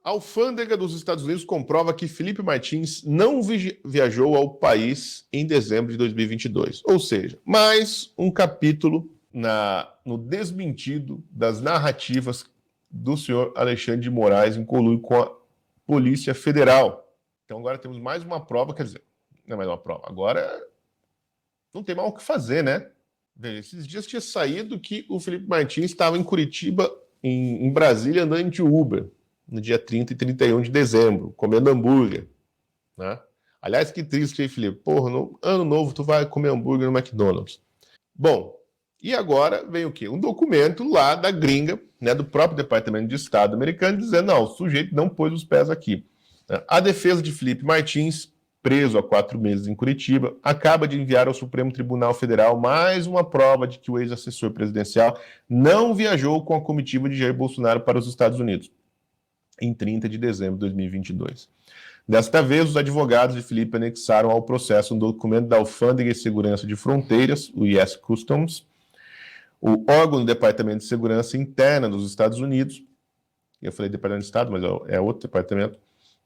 A alfândega dos Estados Unidos comprova que Felipe Martins não viajou ao país em dezembro de 2022. Ou seja, mais um capítulo no desmentido das narrativas do senhor Alexandre de Moraes em conluio com a Polícia Federal. Então agora temos mais uma prova, quer dizer, não é mais uma prova, agora não tem mais o que fazer, né? Veja, esses dias tinha saído que o Felipe Martins estava em Curitiba, em Brasília, andando de Uber, no dia 30 e 31 de dezembro, comendo hambúrguer, né? Aliás, que triste, hein, Felipe? Porra, no ano novo tu vai comer hambúrguer no McDonald's. Bom, e agora vem o quê? Um documento lá da gringa, né, do próprio Departamento de Estado americano, dizendo, não, o sujeito não pôs os pés aqui. A defesa de Felipe Martins, preso há 4 meses em Curitiba, acaba de enviar ao Supremo Tribunal Federal mais uma prova de que o ex-assessor presidencial não viajou com a comitiva de Jair Bolsonaro para os Estados Unidos em 30 de dezembro de 2022. Desta vez, os advogados de Felipe anexaram ao processo um documento da Alfândega e Segurança de Fronteiras, o US Customs, o órgão do Departamento de Segurança Interna dos Estados Unidos, eu falei Departamento de Estado, mas é outro departamento,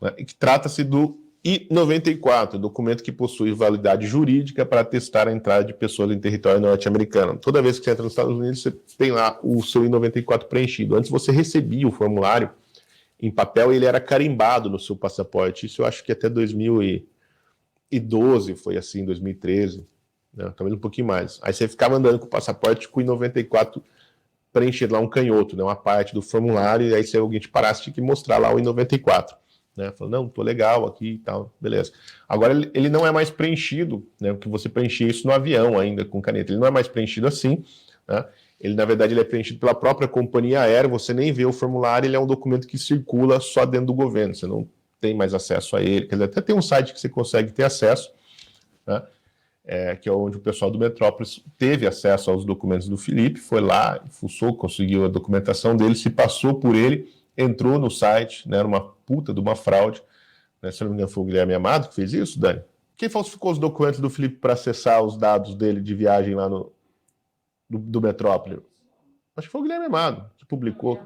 né, que trata-se do I-94, documento que possui validade jurídica para atestar a entrada de pessoas em território norte-americano. Toda vez que você entra nos Estados Unidos, você tem lá o seu I-94 preenchido. Antes você recebia o formulário em papel e ele era carimbado no seu passaporte. Isso eu acho que até 2012 foi assim, 2013, né? Talvez um pouquinho mais. Aí você ficava andando com o passaporte com o I-94 preenchido lá, um canhoto, né? Uma parte do formulário, e aí se alguém te parasse, tinha que mostrar lá o I-94. Né? Falou, não, tô legal aqui e tal, beleza. Agora ele não é mais preenchido, né? Porque você preenchia isso no avião ainda com caneta. Ele não é mais preenchido assim, né? Ele, na verdade, ele é preenchido pela própria companhia aérea, você nem vê o formulário, ele é um documento que circula só dentro do governo, você não tem mais acesso a ele. Quer dizer, até tem um site que você consegue ter acesso, né? Que é onde o pessoal do Metrópolis teve acesso aos documentos do Felipe, foi lá, fuçou, conseguiu a documentação dele, se passou por ele, entrou no site, né, numa puta de uma fraude, né, se não me engano foi o Guilherme Amado que fez isso, Dani? Quem falsificou os documentos do Felipe para acessar os dados dele de viagem lá do Metrópole? Acho que foi o Guilherme Amado que publicou.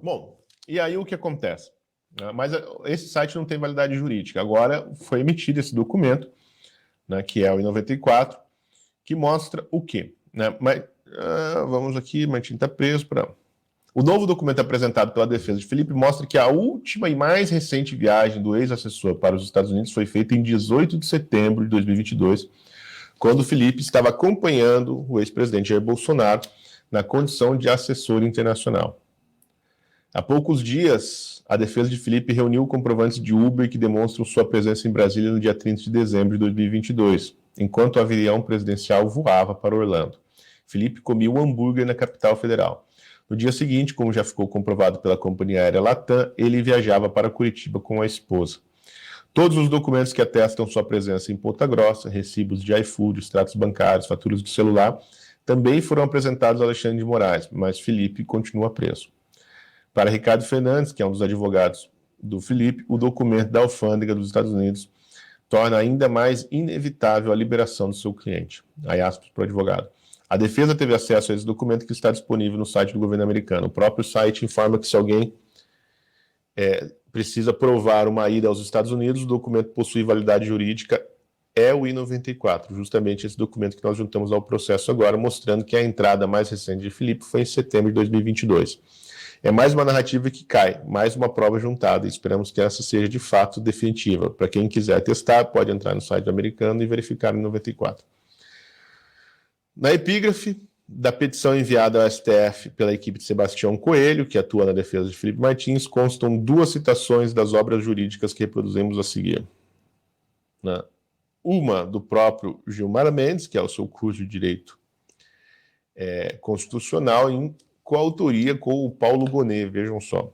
Bom, e aí o que acontece? Mas esse site não tem validade jurídica. Agora foi emitido esse documento, né, que é o I-94, que mostra o quê? Né? Mas, vamos aqui, Martim está preso para... O novo documento apresentado pela defesa de Felipe mostra que a última e mais recente viagem do ex-assessor para os Estados Unidos foi feita em 18 de setembro de 2022, quando Felipe estava acompanhando o ex-presidente Jair Bolsonaro na condição de assessor internacional. Há poucos dias, a defesa de Felipe reuniu comprovantes de Uber que demonstram sua presença em Brasília no dia 30 de dezembro de 2022, enquanto o avião presidencial voava para Orlando. Felipe comia um hambúrguer na capital federal. No dia seguinte, como já ficou comprovado pela companhia aérea Latam, ele viajava para Curitiba com a esposa. Todos os documentos que atestam sua presença em Ponta Grossa, recibos de iFood, extratos bancários, faturas de celular, também foram apresentados a Alexandre de Moraes, mas Felipe continua preso. Para Ricardo Fernandes, que é um dos advogados do Felipe, o documento da alfândega dos Estados Unidos torna ainda mais inevitável a liberação do seu cliente. Aí aspas para o advogado. A defesa teve acesso a esse documento que está disponível no site do governo americano. O próprio site informa que se alguém precisa provar uma ida aos Estados Unidos, o documento possui validade jurídica, é o I-94, justamente esse documento que nós juntamos ao processo agora, mostrando que a entrada mais recente de Felipe foi em setembro de 2022. É mais uma narrativa que cai, mais uma prova juntada, e esperamos que essa seja de fato definitiva. Para quem quiser testar, pode entrar no site americano e verificar no 94. Na epígrafe da petição enviada ao STF pela equipe de Sebastião Coelho, que atua na defesa de Felipe Martins, constam 2 citações das obras jurídicas que reproduzimos a seguir. Uma do próprio Gilmar Mendes, que é o seu curso de Direito Constitucional, em coautoria com o Paulo Gonet, vejam só.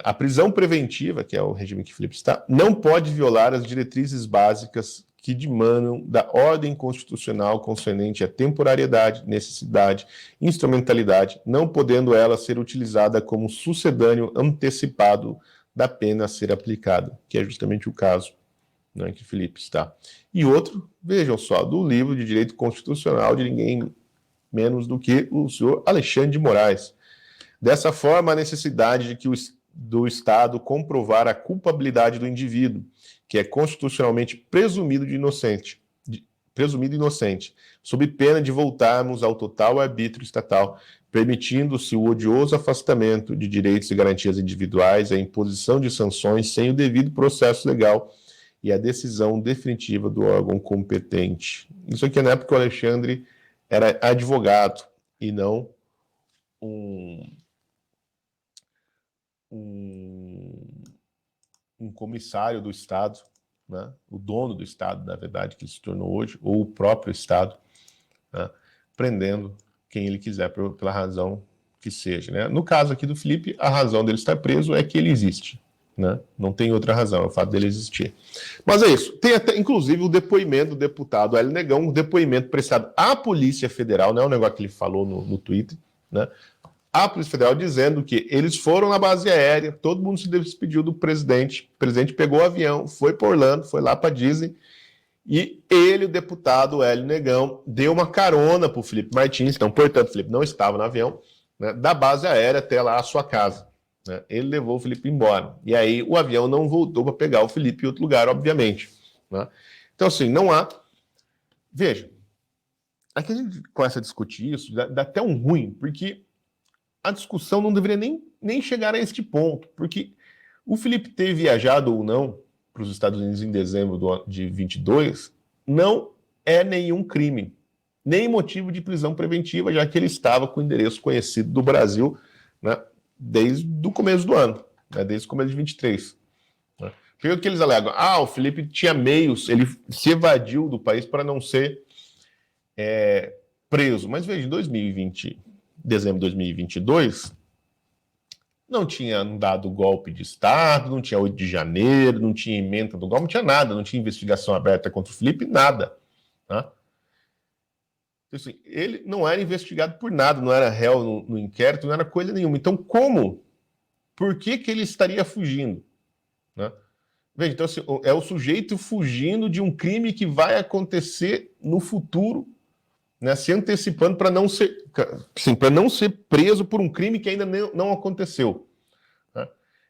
A prisão preventiva, que é o regime que Felipe está, não pode violar as diretrizes básicas que demandam da ordem constitucional concernente à temporariedade, necessidade, instrumentalidade, não podendo ela ser utilizada como sucedâneo antecipado da pena a ser aplicada, que é justamente o caso, né, que Felipe está. E outro, vejam só, do livro de Direito Constitucional de ninguém menos do que o senhor Alexandre de Moraes. Dessa forma, a necessidade de que do Estado comprovar a culpabilidade do indivíduo, que é constitucionalmente presumido inocente, sob pena de voltarmos ao total arbítrio estatal, permitindo-se o odioso afastamento de direitos e garantias individuais, a imposição de sanções sem o devido processo legal e a decisão definitiva do órgão competente. Isso aqui é na época que o Alexandre era advogado e não um comissário do Estado, né? O dono do Estado, na verdade, que ele se tornou hoje, ou o próprio Estado, né? Prendendo quem ele quiser, pela razão que seja, né? No caso aqui do Felipe, a razão dele estar preso é que ele existe, né? Não tem outra razão, é o fato dele existir. Mas é isso. Tem até, inclusive, o depoimento do deputado Hélio Negão, um depoimento prestado à Polícia Federal, não é um negócio que ele falou no Twitter, né? A Polícia Federal dizendo que eles foram na base aérea, todo mundo se despediu do presidente, o presidente pegou o avião, foi para Orlando, foi lá para Disney, e ele, o deputado Hélio Negão, deu uma carona para o Felipe Martins, então, portanto, o Felipe não estava no avião, né, da base aérea até lá a sua casa. Né? Ele levou o Felipe embora. E aí o avião não voltou para pegar o Felipe em outro lugar, obviamente. Né? Então, assim, não há... Veja, aqui a gente começa a discutir isso, dá até um ruim, porque a discussão não deveria nem chegar a este ponto, porque o Felipe ter viajado ou não para os Estados Unidos em dezembro de 22 não é nenhum crime, nem motivo de prisão preventiva, já que ele estava com o endereço conhecido do Brasil, né, desde o começo do ano, né, desde o começo de 23. Né. Porque o que eles alegam? O Felipe tinha meios, ele se evadiu do país para não ser preso. Mas veja, em 2020... dezembro de 2022, não tinha dado golpe de Estado, não tinha 8 de janeiro, não tinha emenda do golpe, não tinha nada, não tinha investigação aberta contra o Felipe, nada. Tá? Então, assim, ele não era investigado por nada, não era réu no inquérito, não era coisa nenhuma. Então, como? Por que ele estaria fugindo? Né? Veja, então, assim, é o sujeito fugindo de um crime que vai acontecer no futuro, né, se antecipando para não ser, sim, para não ser preso por um crime que ainda não aconteceu. Né?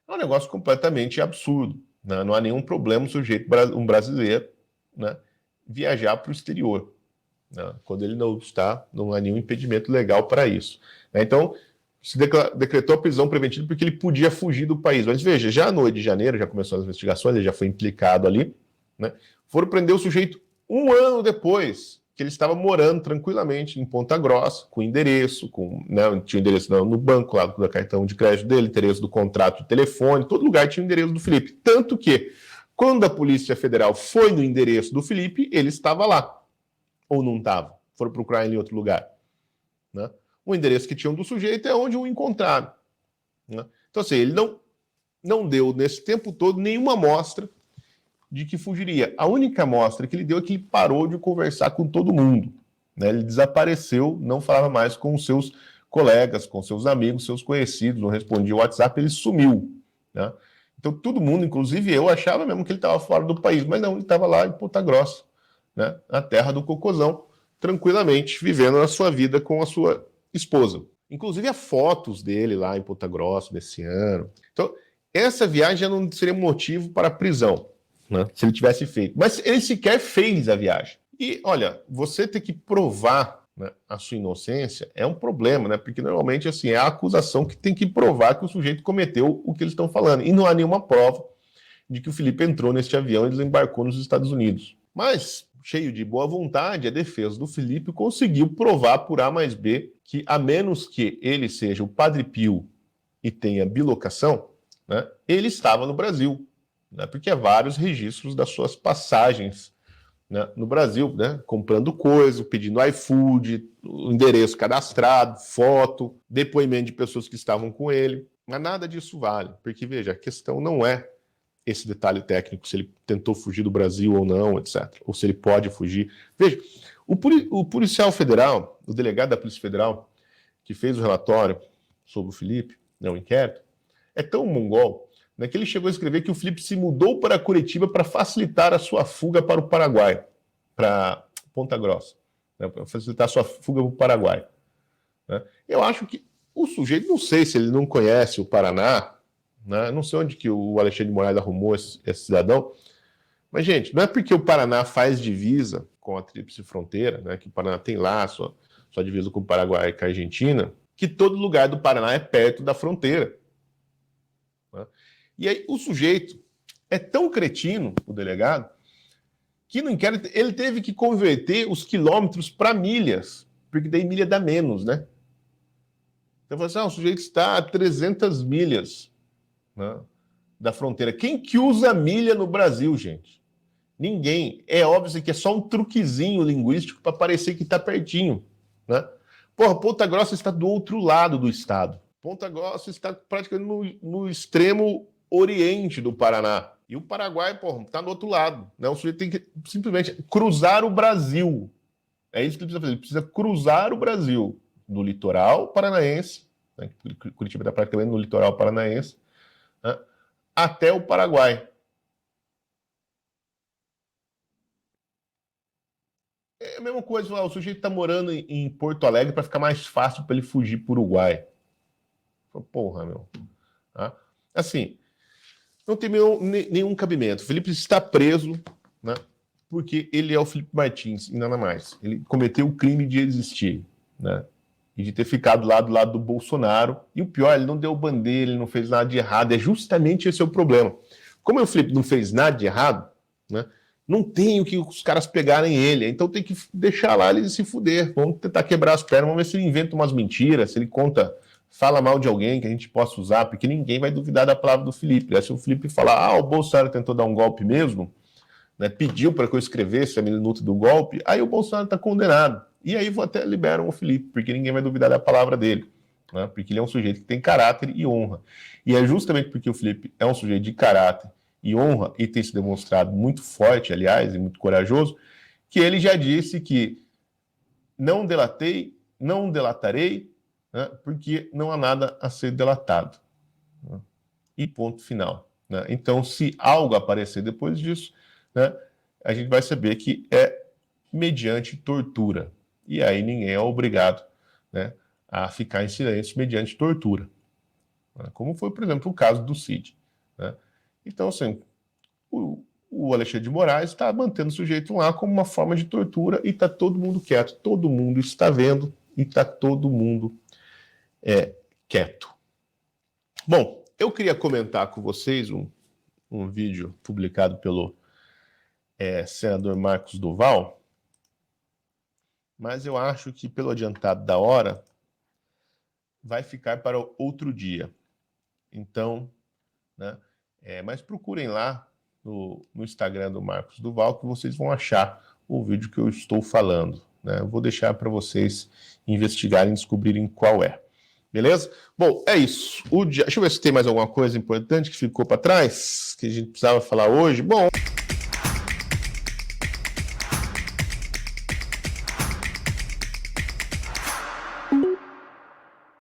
É um negócio completamente absurdo. Né? Não há nenhum problema um sujeito, um brasileiro, né, viajar para o exterior. Né? Quando ele não está, não há nenhum impedimento legal para isso. Né? Então, se decretou a prisão preventiva porque ele podia fugir do país. Mas veja, já no 8 de janeiro, já começou as investigações, ele já foi implicado ali, né? Foram prender o sujeito um ano depois que ele estava morando tranquilamente em Ponta Grossa, com endereço, né, tinha endereço no banco lá do cartão de crédito dele, endereço do contrato de telefone, todo lugar tinha o endereço do Felipe. Tanto que, quando a Polícia Federal foi no endereço do Felipe, ele estava lá. Ou não estava. Foram procurar ele em outro lugar. Né? O endereço que tinham do sujeito é onde o encontraram. Né? Então, assim, ele não deu, nesse tempo todo, nenhuma amostra de que fugiria. A única amostra que ele deu é que ele parou de conversar com todo mundo. Né? Ele desapareceu, não falava mais com os seus colegas, com seus amigos, seus conhecidos, não respondia o WhatsApp, ele sumiu. Né? Então todo mundo, inclusive eu, achava mesmo que ele estava fora do país, mas não, ele estava lá em Ponta Grossa, né? Na terra do Cocôzão, tranquilamente, vivendo a sua vida com a sua esposa. Inclusive há fotos dele lá em Ponta Grossa desse ano. Então, essa viagem já não seria motivo para a prisão. Né, se ele tivesse feito. Mas ele sequer fez a viagem. E, olha, você ter que provar, né, a sua inocência é um problema, né? Porque normalmente, assim, é a acusação que tem que provar que o sujeito cometeu o que eles estão falando. E não há nenhuma prova de que o Felipe entrou neste avião e desembarcou nos Estados Unidos. Mas, cheio de boa vontade, a defesa do Felipe conseguiu provar por A mais B que, a menos que ele seja o Padre Pio e tenha bilocação, né, ele estava no Brasil. Né, porque há vários registros das suas passagens, né, no Brasil, né, comprando coisa, pedindo iFood, o endereço cadastrado, foto, depoimento de pessoas que estavam com ele. Mas nada disso vale, porque, veja, a questão não é esse detalhe técnico, se ele tentou fugir do Brasil ou não, etc. Ou se ele pode fugir. Veja, o policial federal, o delegado da Polícia Federal, que fez o relatório sobre o Felipe, né, o inquérito, é tão mongol, né, que ele chegou a escrever que o Felipe se mudou para Curitiba para facilitar a sua fuga para o Paraguai, para Ponta Grossa, né, para facilitar a sua fuga para o Paraguai. Né. Eu acho que o sujeito, não sei se ele não conhece o Paraná, né? Não sei onde que o Alexandre de Moraes arrumou esse cidadão, mas, gente, não é porque o Paraná faz divisa com a Tríplice Fronteira, né, que o Paraná tem lá a sua divisa com o Paraguai e com a Argentina, que todo lugar do Paraná é perto da fronteira. Né? E aí o sujeito é tão cretino, o delegado, que no inquérito ele teve que converter os quilômetros para milhas, porque daí milha dá menos, né? Então, assim, o sujeito está a 300 milhas, né, da fronteira. Quem que usa milha no Brasil, gente? Ninguém. É óbvio que é só um truquezinho linguístico para parecer que está pertinho, né? Porra, Ponta Grossa está do outro lado do estado. Ponta Grossa está praticamente no extremo oriente do Paraná. E o Paraguai, porra, está do outro lado, né? O sujeito tem que simplesmente cruzar o Brasil. É isso que ele precisa fazer. Ele precisa cruzar o Brasil do litoral paranaense, né? Curitiba está praticamente no litoral paranaense, né? Até o Paraguai. É a mesma coisa, o sujeito está morando em Porto Alegre para ficar mais fácil para ele fugir para o Uruguai. Porra, meu. Tá? Assim, não tem nenhum cabimento. O Felipe está preso, né, porque ele é o Felipe Martins e nada mais. Ele cometeu o crime de existir, né, e de ter ficado lá do lado do Bolsonaro. E o pior, ele não deu bandeira, ele não fez nada de errado. É justamente esse o problema. Como o Felipe não fez nada de errado, né, não tem o que os caras pegarem ele. Então tem que deixar lá ele se fuder. Vamos tentar quebrar as pernas, vamos ver se ele inventa umas mentiras, se ele fala mal de alguém que a gente possa usar, porque ninguém vai duvidar da palavra do Felipe. Se o Felipe falar, o Bolsonaro tentou dar um golpe mesmo, né, pediu para que eu escrevesse a minuta do golpe, aí o Bolsonaro está condenado. E aí até liberam o Felipe, porque ninguém vai duvidar da palavra dele, né, porque ele é um sujeito que tem caráter e honra. E é justamente porque o Felipe é um sujeito de caráter e honra, e tem se demonstrado muito forte, aliás, e muito corajoso, que ele já disse que não delatarei, né, porque não há nada a ser delatado. Né, e ponto final. Né? Então, se algo aparecer depois disso, né, a gente vai saber que é mediante tortura. E aí ninguém é obrigado, né, a ficar em silêncio mediante tortura. Né? Como foi, por exemplo, o caso do Cid. Né? Então, assim, o Alexandre de Moraes está mantendo o sujeito lá como uma forma de tortura e está todo mundo quieto. Todo mundo está vendo e está todo mundo quieto. Bom, eu queria comentar com vocês um vídeo publicado pelo senador Marcos Duval, mas eu acho que pelo adiantado da hora vai ficar para outro dia. Então, né, mas procurem lá no Instagram do Marcos Duval que vocês vão achar o vídeo que eu estou falando. Né? Eu vou deixar para vocês investigarem e descobrirem qual é. Beleza? Bom, é isso. Deixa eu ver se tem mais alguma coisa importante que ficou para trás, que a gente precisava falar hoje. Bom...